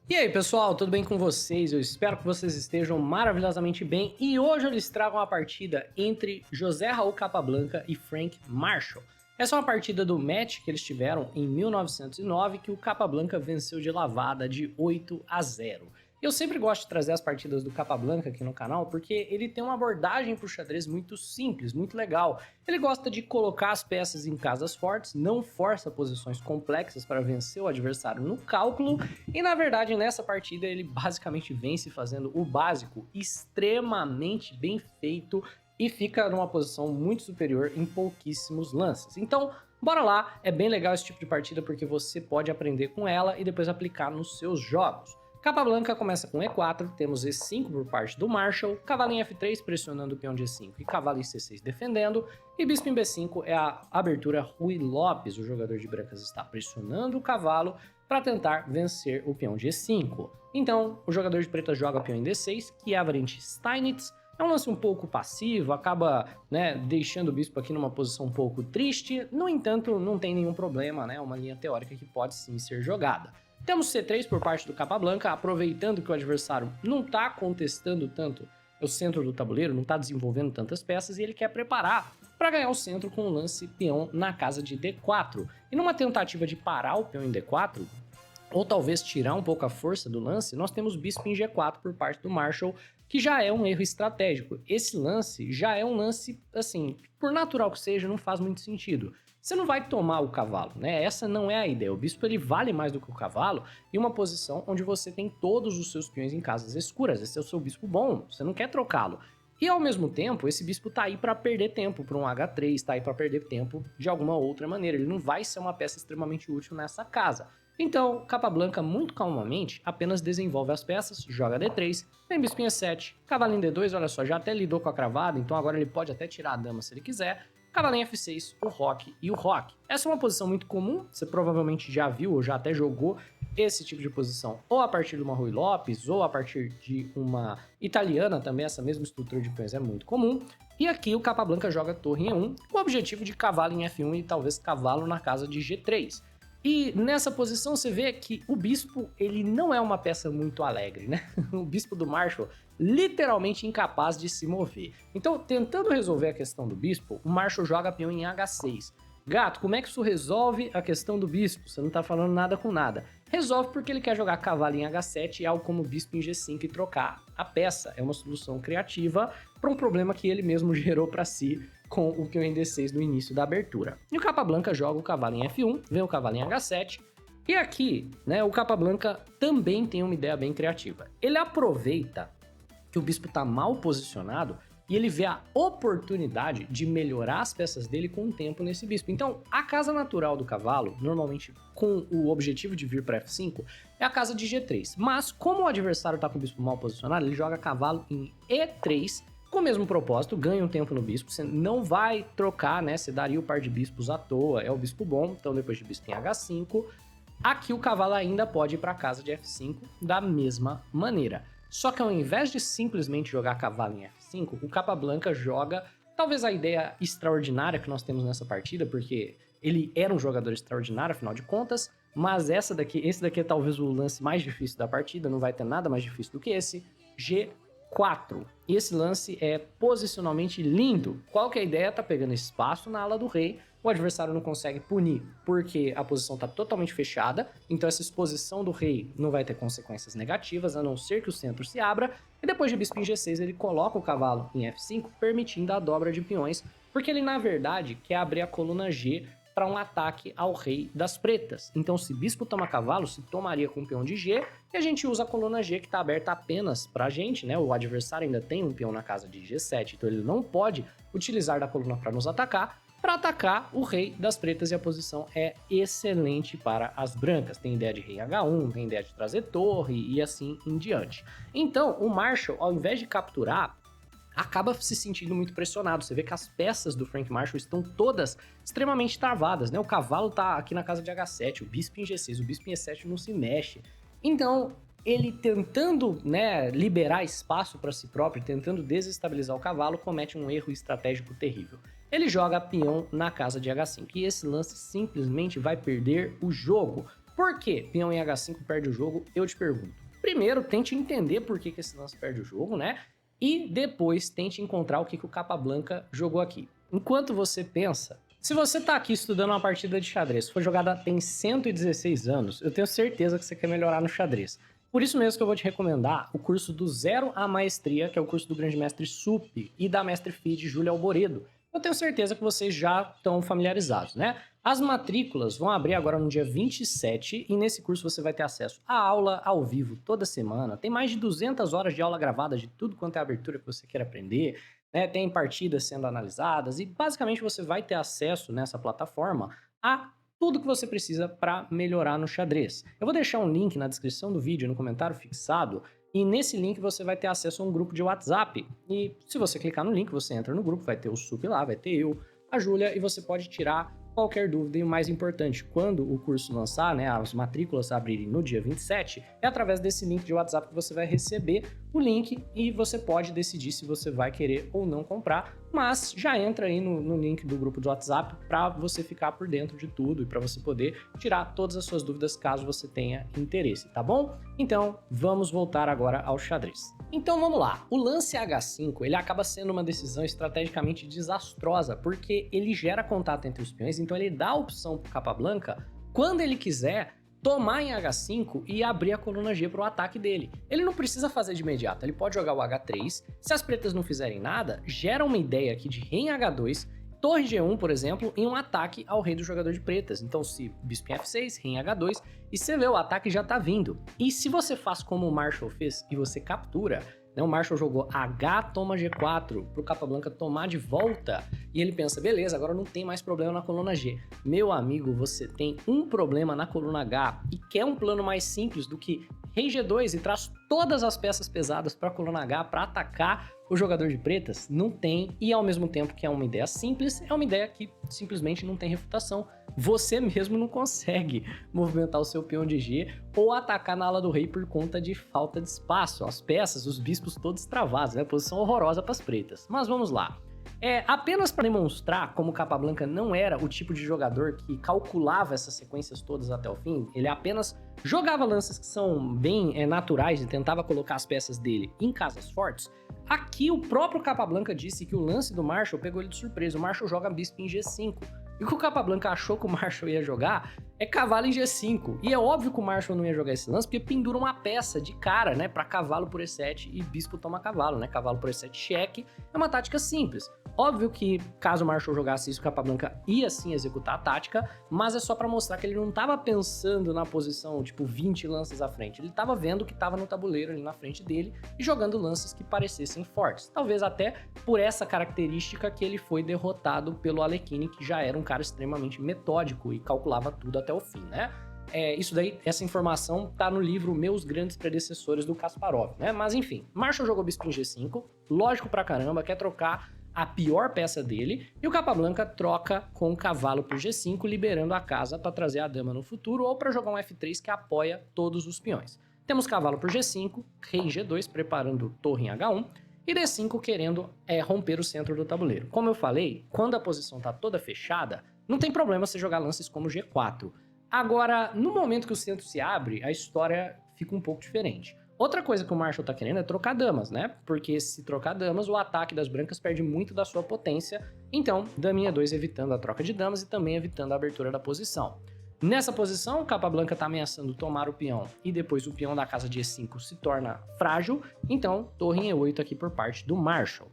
E aí, pessoal, tudo bem com vocês? Eu espero que vocês estejam maravilhosamente bem e hoje eu lhes trago uma partida entre José Raul Capablanca e Frank Marshall. Essa é uma partida do match que eles tiveram em 1909 que o Capablanca venceu de lavada de 8-0. Eu sempre gosto de trazer as partidas do Capablanca aqui no canal porque ele tem uma abordagem pro xadrez muito simples, muito legal. Ele gosta de colocar as peças em casas fortes, não força posições complexas para vencer o adversário no cálculo, e na verdade nessa partida ele basicamente vence fazendo o básico extremamente bem feito e fica numa posição muito superior em pouquíssimos lances. Então, bora lá, é bem legal esse tipo de partida porque você pode aprender com ela e depois aplicar nos seus jogos. Capablanca começa com E4, temos E5 por parte do Marshall, cavalo em F3 pressionando o peão de E5 e cavalo em C6 defendendo, e bispo em B5 é a abertura Ruy Lopes, o jogador de brancas está pressionando o cavalo para tentar vencer o peão de E5. Então, o jogador de pretas joga peão em D6, que é a variante Steinitz. É um lance um pouco passivo, acaba deixando o bispo aqui numa posição um pouco triste, no entanto, não tem nenhum problema, é uma linha teórica que pode sim ser jogada. Temos C3 por parte do Capablanca, aproveitando que o adversário não está contestando tanto o centro do tabuleiro, não está desenvolvendo tantas peças e ele quer preparar para ganhar o centro com o lance peão na casa de D4. E numa tentativa de parar o peão em D4, ou talvez tirar um pouco a força do lance, nós temos bispo em G4 por parte do Marshall, que já é um erro estratégico. Esse lance já é um lance, assim, por natural que seja, não faz muito sentido. Você não vai tomar o cavalo, Essa não é a ideia. O bispo ele vale mais do que o cavalo em uma posição onde você tem todos os seus peões em casas escuras. Esse é o seu bispo bom, você não quer trocá-lo. E ao mesmo tempo, esse bispo tá aí para perder tempo para um H3, tá aí para perder tempo de alguma outra maneira. Ele não vai ser uma peça extremamente útil nessa casa. Então, Capablanca, muito calmamente, apenas desenvolve as peças, joga D3, tem bispo em E7, cavalo em D2, olha só, já até lidou com a cravada, então agora ele pode até tirar a dama se ele quiser, cavalo em F6, o roque e o roque. Essa é uma posição muito comum, você provavelmente já viu ou já até jogou esse tipo de posição ou a partir de uma Ruy Lopes ou a partir de uma italiana também, essa mesma estrutura de peões é muito comum. E aqui o Capablanca joga torre em E1 com o objetivo de cavalo em F1 e talvez cavalo na casa de G3. E nessa posição você vê que o bispo, ele não é uma peça muito alegre, O bispo do Marshall literalmente incapaz de se mover. Então, tentando resolver a questão do bispo, o Marshall joga peão em H6. Gato, como é que isso resolve a questão do bispo? Você não tá falando nada com nada. Resolve porque ele quer jogar cavalo em H7 e algo como bispo em G5 e trocar a peça. É uma solução criativa para um problema que ele mesmo gerou para si com o peão em D6 no início da abertura. E o Capablanca joga o cavalo em F1, vem o cavalo em H7, e aqui, o Capablanca também tem uma ideia bem criativa. Ele aproveita que o bispo está mal posicionado e ele vê a oportunidade de melhorar as peças dele com o tempo nesse bispo. Então, a casa natural do cavalo, normalmente com o objetivo de vir para F5, é a casa de G3. Mas, como o adversário está com o bispo mal posicionado, ele joga cavalo em E3, com o mesmo propósito, ganha um tempo no bispo, você não vai trocar, Você daria o par de bispos à toa, é o bispo bom, então depois de bispo em H5, aqui o cavalo ainda pode ir para a casa de F5 da mesma maneira. Só que ao invés de simplesmente jogar cavalo em F5, o Capablanca joga talvez a ideia extraordinária que nós temos nessa partida, porque ele era um jogador extraordinário, afinal de contas, mas esse daqui é talvez o lance mais difícil da partida, não vai ter nada mais difícil do que esse, G4. E esse lance é posicionalmente lindo. Qual que é a ideia? Tá pegando espaço na ala do rei, o adversário não consegue punir porque a posição está totalmente fechada, então essa exposição do rei não vai ter consequências negativas, a não ser que o centro se abra, e depois de bispo em G6 ele coloca o cavalo em F5, permitindo a dobra de peões, porque ele na verdade quer abrir a coluna G para um ataque ao rei das pretas. Então se bispo toma cavalo, se tomaria com o peão de G, e a gente usa a coluna G que está aberta apenas para a gente, O adversário ainda tem um peão na casa de G7, então ele não pode utilizar da coluna para nos atacar, para atacar o rei das pretas, e a posição é excelente para as brancas. Tem ideia de rei H1, tem ideia de trazer torre e assim em diante. Então, o Marshall, ao invés de capturar, acaba se sentindo muito pressionado. Você vê que as peças do Frank Marshall estão todas extremamente travadas, O cavalo tá aqui na casa de H7, o bispo em G6, o bispo em E7 não se mexe. Então, ele tentando liberar espaço para si próprio, tentando desestabilizar o cavalo, comete um erro estratégico terrível. Ele joga peão na casa de H5 e esse lance simplesmente vai perder o jogo. Por que peão em H5 perde o jogo? Eu te pergunto. Primeiro, tente entender por que esse lance perde o jogo, né? E depois tente encontrar o que o Capablanca jogou aqui. Enquanto você pensa, se você tá aqui estudando uma partida de xadrez, foi jogada tem 116 anos, eu tenho certeza que você quer melhorar no xadrez. Por isso mesmo que eu vou te recomendar o curso do Zero à Maestria, que é o curso do Grande Mestre Sup e da Mestre Feed Júlia Alboredo. Eu tenho certeza que vocês já estão familiarizados, né? As matrículas vão abrir agora no dia 27 e nesse curso você vai ter acesso à aula ao vivo toda semana. Tem mais de 200 horas de aula gravada de tudo quanto é abertura que você quer aprender, né? Tem partidas sendo analisadas e basicamente você vai ter acesso nessa plataforma a tudo que você precisa para melhorar no xadrez. Eu vou deixar um link na descrição do vídeo, no comentário fixado, e nesse link você vai ter acesso a um grupo de WhatsApp. E se você clicar no link, você entra no grupo, vai ter o Sup lá, vai ter eu, a Júlia, e você pode tirar qualquer dúvida. E o mais importante, quando o curso lançar, né, as matrículas abrirem no dia 27, é através desse link de WhatsApp que você vai receber o link e você pode decidir se você vai querer ou não comprar, mas já entra aí no link do grupo do WhatsApp para você ficar por dentro de tudo e para você poder tirar todas as suas dúvidas caso você tenha interesse, tá bom? Então, vamos voltar agora ao xadrez. Então vamos lá, o lance H5 ele acaba sendo uma decisão estrategicamente desastrosa, porque ele gera contato entre os peões, então ele dá a opção para o Capablanca, quando ele quiser, tomar em H5 e abrir a coluna G para o ataque dele. Ele não precisa fazer de imediato, ele pode jogar o H3, se as pretas não fizerem nada, gera uma ideia aqui de rei em H2, torre G1, por exemplo, em um ataque ao rei do jogador de pretas. Então se bispo em F6, rei em H2, e você vê o ataque já tá vindo. E se você faz como o Marshall fez e você captura, né, o Marshall jogou H toma G4 pro Capablanca tomar de volta, e ele pensa, beleza, agora não tem mais problema na coluna G. Meu amigo, você tem um problema na coluna H e quer um plano mais simples do que rei G2 e traz todas as peças pesadas para a coluna H para atacar o jogador de pretas? Não tem, e ao mesmo tempo que é uma ideia simples, é uma ideia que simplesmente não tem refutação. Você mesmo não consegue movimentar o seu peão de G ou atacar na ala do rei por conta de falta de espaço. As peças, os bispos todos travados, né? Posição horrorosa para as pretas. Mas vamos lá. Apenas para demonstrar como o Capablanca não era o tipo de jogador que calculava essas sequências todas até o fim, ele apenas jogava lances que são bem naturais e tentava colocar as peças dele em casas fortes. Aqui o próprio Capablanca disse que o lance do Marshall pegou ele de surpresa. O Marshall joga bispo em G5. E o que o Capablanca achou que o Marshall ia jogar é cavalo em G5. E é óbvio que o Marshall não ia jogar esse lance, porque pendura uma peça de cara, né, para cavalo por E7 e bispo toma cavalo, né, cavalo por E7 cheque. É uma tática simples. Óbvio que caso o Marshall jogasse isso, o Capablanca ia sim executar a tática, mas é só para mostrar que ele não estava pensando na posição, tipo, 20 lances à frente. Ele estava vendo o que estava no tabuleiro ali na frente dele e jogando lances que parecessem fortes. Talvez até por essa característica que ele foi derrotado pelo Alekhine, que já era um cara extremamente metódico e calculava tudo até o fim, né? Isso daí, essa informação tá no livro Meus Grandes Predecessores do Kasparov, né? Mas enfim, Marshall jogou bispo em G5, lógico pra caramba, quer trocar a pior peça dele, e o Capablanca troca com o cavalo por G5, liberando a casa para trazer a dama no futuro ou para jogar um F3 que apoia todos os peões. Temos cavalo por G5, rei em G2 preparando torre em H1 e D5 querendo romper o centro do tabuleiro. Como eu falei, quando a posição está toda fechada, não tem problema você jogar lances como G4. Agora, no momento que o centro se abre, a história fica um pouco diferente. Outra coisa que o Marshall tá querendo é trocar damas, né? Porque se trocar damas, o ataque das brancas perde muito da sua potência. Então, daminha 2 evitando a troca de damas e também evitando a abertura da posição. Nessa posição, o Capablanca tá ameaçando tomar o peão e depois o peão da casa de E5 se torna frágil. Então, torre em E8 aqui por parte do Marshall.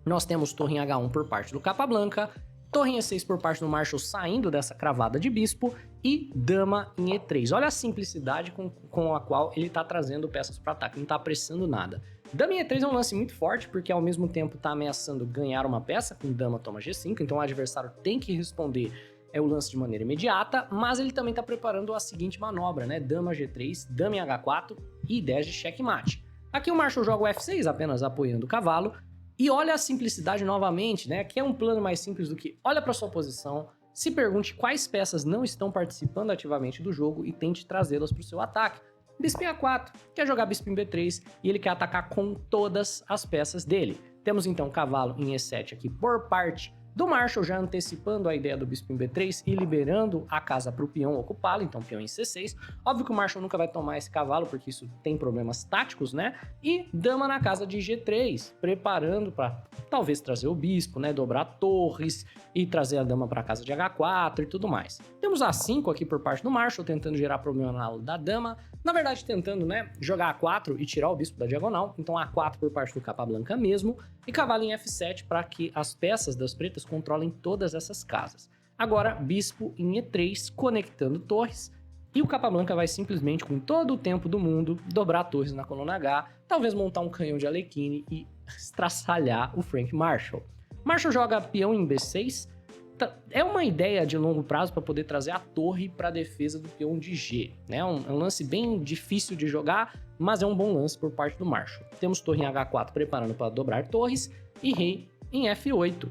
Nós temos torre em H1 por parte do Capablanca, torre em E6 por parte do Marshall saindo dessa cravada de bispo e dama em E3. Olha a simplicidade com a qual ele está trazendo peças para ataque, não está apressando nada. Dama em E3 é um lance muito forte, porque ao mesmo tempo está ameaçando ganhar uma peça, com dama toma G5, então o adversário tem que responder o lance de maneira imediata, mas ele também está preparando a seguinte manobra, né? Dama G3, dama em H4 e 10 de checkmate. Aqui o Marshall joga o F6, apenas apoiando o cavalo, e olha a simplicidade novamente, né? Que é um plano mais simples do que olha para sua posição, se pergunte quais peças não estão participando ativamente do jogo e tente trazê-las para o seu ataque. Bispo em A4, quer jogar bispo em B3 e ele quer atacar com todas as peças dele. Temos então cavalo em E7 aqui por parte do Marshall, já antecipando a ideia do bispo em B3 e liberando a casa para o peão ocupá-la, então peão em C6. Óbvio que o Marshall nunca vai tomar esse cavalo, porque isso tem problemas táticos, né? E dama na casa de G3, preparando para talvez trazer o bispo, né? Dobrar torres e trazer a dama para a casa de H4 e tudo mais. Temos A5 aqui por parte do Marshall, tentando gerar problema na aula da dama. Na verdade, tentando, né, jogar A4 e tirar o bispo da diagonal. Então A4 por parte do Capablanca mesmo. E cavalo em F7 para que as peças das pretas controlem todas essas casas. Agora, bispo em E3, conectando torres. E o Capablanca vai simplesmente, com todo o tempo do mundo, dobrar torres na coluna H, talvez montar um canhão de Alekhine e estraçalhar o Frank Marshall. Marshall joga peão em B6. É uma ideia de longo prazo para poder trazer a torre para a defesa do peão de G. Né? É um lance bem difícil de jogar, mas é um bom lance por parte do Marshall. Temos torre em H4 preparando para dobrar torres e rei em F8,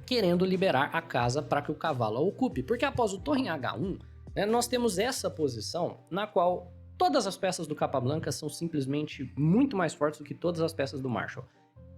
querendo liberar a casa para que o cavalo a ocupe. Porque após o torre em H1, né, nós temos essa posição na qual todas as peças do Capablanca são simplesmente muito mais fortes do que todas as peças do Marshall.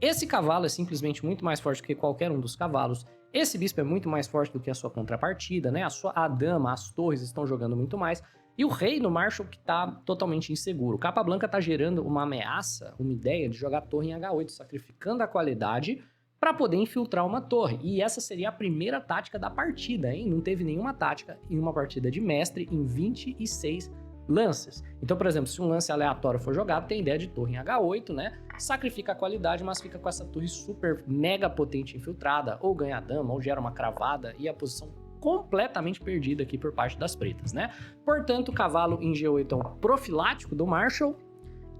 Esse cavalo é simplesmente muito mais forte do que qualquer um dos cavalos. Esse bispo é muito mais forte do que a sua contrapartida, né? A dama, as torres estão jogando muito mais. E o rei no Marshall que tá totalmente inseguro. O Capablanca tá gerando uma ameaça, uma ideia de jogar torre em H8, sacrificando a qualidade para poder infiltrar uma torre. E essa seria a primeira tática da partida, hein? Não teve nenhuma tática em uma partida de mestre em 26 lances. Então, por exemplo, se um lance aleatório for jogado, tem ideia de torre em H8, né? Sacrifica a qualidade, mas fica com essa torre super mega potente infiltrada, ou ganha a dama, ou gera uma cravada, e a posição completamente perdida aqui por parte das pretas, né? Portanto, o cavalo em G8 é um profilático do Marshall,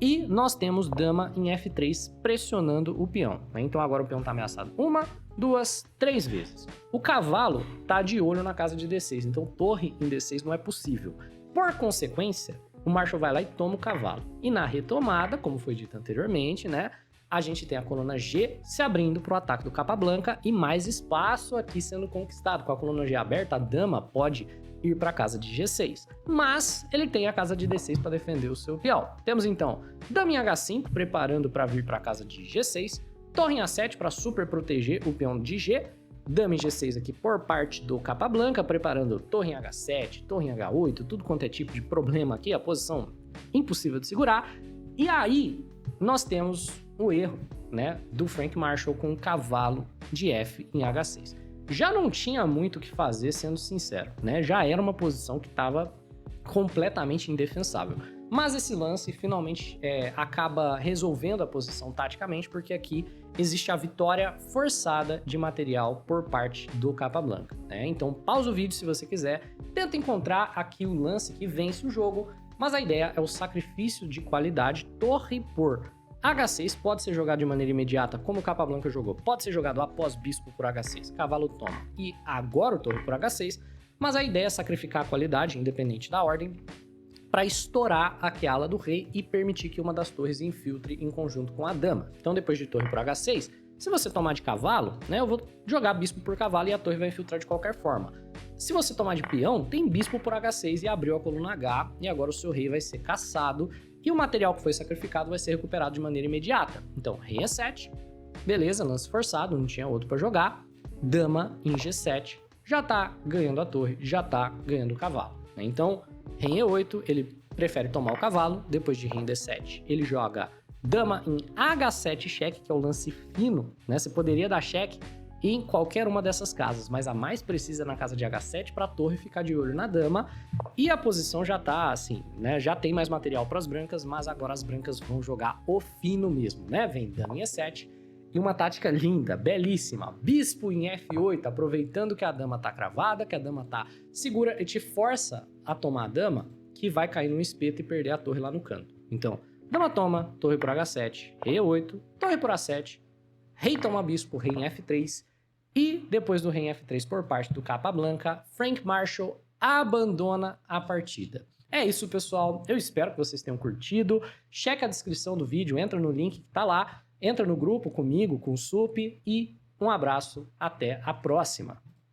e nós temos dama em F3 pressionando o peão, né? Então agora o peão tá ameaçado 1, 2, 3 vezes. O cavalo tá de olho na casa de D6, então torre em D6 não é possível. Por consequência, o Marshall vai lá e toma o cavalo. E na retomada, como foi dito anteriormente, né, a gente tem a coluna G se abrindo para o ataque do Capablanca e mais espaço aqui sendo conquistado. Com a coluna G aberta, a dama pode ir para a casa de G6, mas ele tem a casa de D6 para defender o seu peão. Temos então dama em H5 preparando para vir para a casa de G6, torre em A7 para super proteger o peão de G, dama em G6 aqui por parte do Capablanca, preparando torre em H7, torre em H8, tudo quanto é tipo de problema aqui, a posição impossível de segurar. E aí, nós temos o erro, né, do Frank Marshall com o cavalo de F em H6. Já não tinha muito o que fazer, sendo sincero, né? Já era uma posição que estava completamente indefensável. Mas esse lance finalmente acaba resolvendo a posição taticamente, porque aqui existe a vitória forçada de material por parte do Capablanca, né? Então pausa o vídeo se você quiser, tenta encontrar aqui o lance que vence o jogo, mas a ideia é o sacrifício de qualidade. Torre por H6 pode ser jogado de maneira imediata, como o Capablanca jogou, pode ser jogado após bispo por H6, cavalo toma, e agora o torre por H6, mas a ideia é sacrificar a qualidade, independente da ordem, para estourar aquela ala do rei e permitir que uma das torres infiltre em conjunto com a dama. Então, depois de torre por H6, se você tomar de cavalo, né, eu vou jogar bispo por cavalo e a torre vai infiltrar de qualquer forma. Se você tomar de peão, tem bispo por H6 e abriu a coluna H, e agora o seu rei vai ser caçado, e o material que foi sacrificado vai ser recuperado de maneira imediata. Então, rei E7, beleza, lance forçado, não tinha outro para jogar, dama em G7, já tá ganhando a torre, já tá ganhando o cavalo, né? Então, rei em E8, ele prefere tomar o cavalo, depois de rei em D7, ele joga dama em H7 cheque, que é o lance fino, né? Você poderia dar cheque em qualquer uma dessas casas, mas a mais precisa é na casa de H7 para a torre ficar de olho na dama, e a posição já tá assim, né? Já tem mais material para as brancas, mas agora as brancas vão jogar o fino mesmo, né? Vem dama em E7, e uma tática linda, belíssima, bispo em F8, aproveitando que a dama tá cravada, que a dama tá segura, e te força a tomar a dama, que vai cair no espeto e perder a torre lá no canto. Então, dama toma, torre por H7, rei E8, torre por A7, rei toma bispo, rei em F3, e depois do rei em F3 por parte do Capablanca, Frank Marshall abandona a partida. É isso, pessoal. Eu espero que vocês tenham curtido. Checa a descrição do vídeo, entra no link que tá lá, entra no grupo comigo, com o Sup, e um abraço, até a próxima.